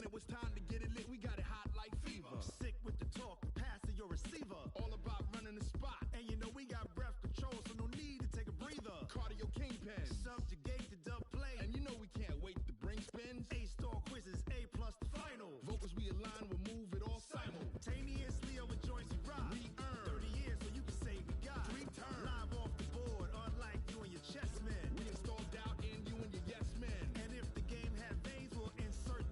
When it was time to get it lit, we got it hot like fever. Sick with the talk, the pass to your receiver. All about running the spot. And you know we got breath control, so no need to take a breather. Cardio kingpin, subjugate the dub play. And you know we can't wait to bring spins. A-star quizzes, A+ the final. Vocals we align, we'll move it all simultaneously over joints we rock. We earn 30 years, so you can say we got 3 turns. Live off the board, unlike you and your chess men. We install doubt in you and your yes men. And if the game had veins, we'll insert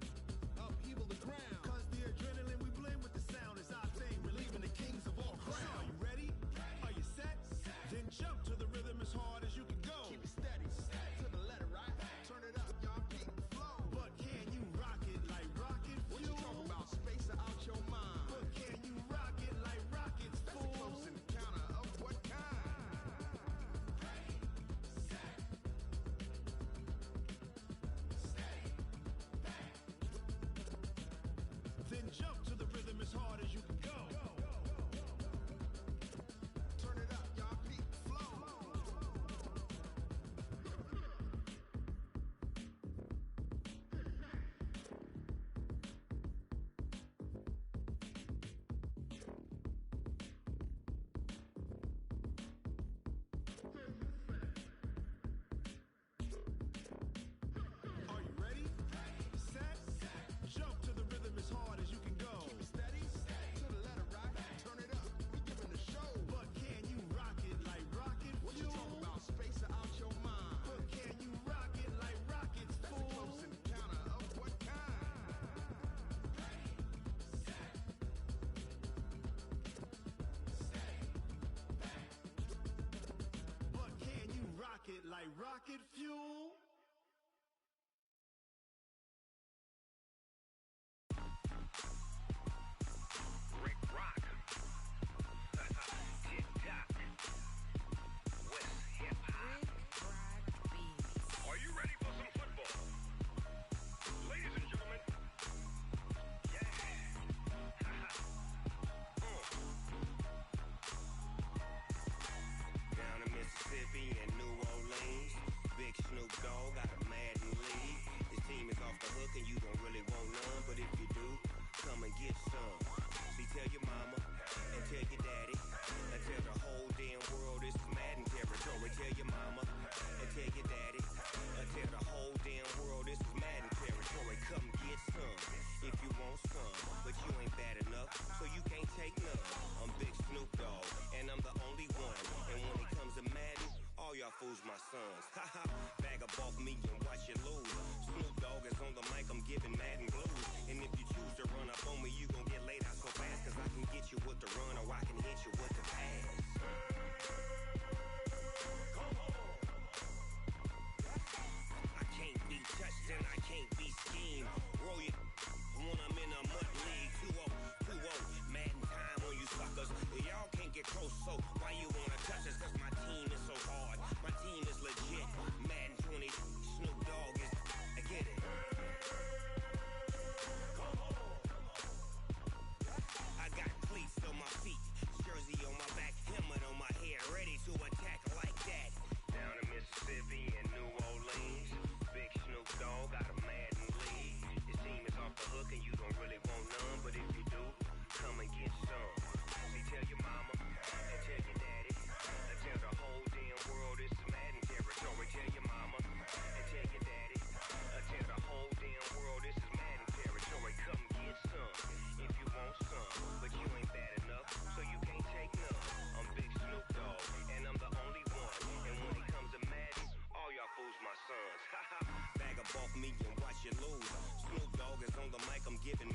upheaval the ground. Cause the adrenaline we blend with the sound is our thing, relieving the kings of all crowns. So are you ready? Are you set? Then jump to the rhythm as hard as you can go. Keep it steady, to the letter, right? Turn it up, y'all keep the flow. But can you rock it like rocket fuel? What you talking about? Space out your mind. But can you rock it like rockets, fool? That's the close encounter of what kind? Then jump to the rhythm as hard as you can go. Turn it up, y'all peak flow. Are you ready? Set? Jump to the rhythm as hard as you can go. Keep it steady, to the letter, right? Turn it up, we giving the show. But can you rock it like rocket fuel? What you talking about? Space out your mind. But can you rock it like rockets, fool? That's the close encounter of what kind? But can you rock it like rocket fuel? Rick Rock. Tick-tock. West hip-hop. Are you ready for some football? Ladies and gentlemen. Yeah. Down in Mississippi and New Orleans, Big Snoop Dogg got a Madden league. His team is off the hook and you don't really want none, but if you do, come and get some. See, tell your mama and tell your daddy and tell the whole damn world this is Madden territory. Tell your mama and tell your daddy and tell the whole damn world this is Madden territory. Come get some if you want some, but you ain't bad enough, so you can't take none. I'm Big Snoop Dogg and I'm the only one. And when it comes to Madden, all y'all fools my sons. Haha, bag up off me and watch you lose. Snoop Dogg is on the mic, I'm giving Madden blues. And if you choose to run up on me, you gon' get laid out so fast. Cause I can get you with the run or I can hit you with the pass. I can't be touched and I can't be schemed. Roll you when I'm in a mud league. 2-0, 2-0, Madden time on you suckers. Y'all can't get close, so why you wanna touch us? Cause my team is so hard, my team is legit. Madden 20, Snoop Dogg is, I get it. I got cleats on my feet, jersey on my back, helmet on my head, ready to attack like that. Down in Mississippi and New Orleans, Big Snoop Dogg got a Madden league. His team is off the hook and you don't really want none, but if you do, come and get some. See, tell your mama and tell your daddy and tell the whole damn world this is Madden territory. Tell your mama and tell your daddy and tell the whole damn world this is Madden territory. Come get some if you want some, but you ain't bad enough, so you can't take none. I'm Big Snoop Dogg and I'm the only one. And when it comes to Madden, all y'all fools my sons. Haha, bag up off me and watch you lose. Snoop Dogg is on the mic, I'm giving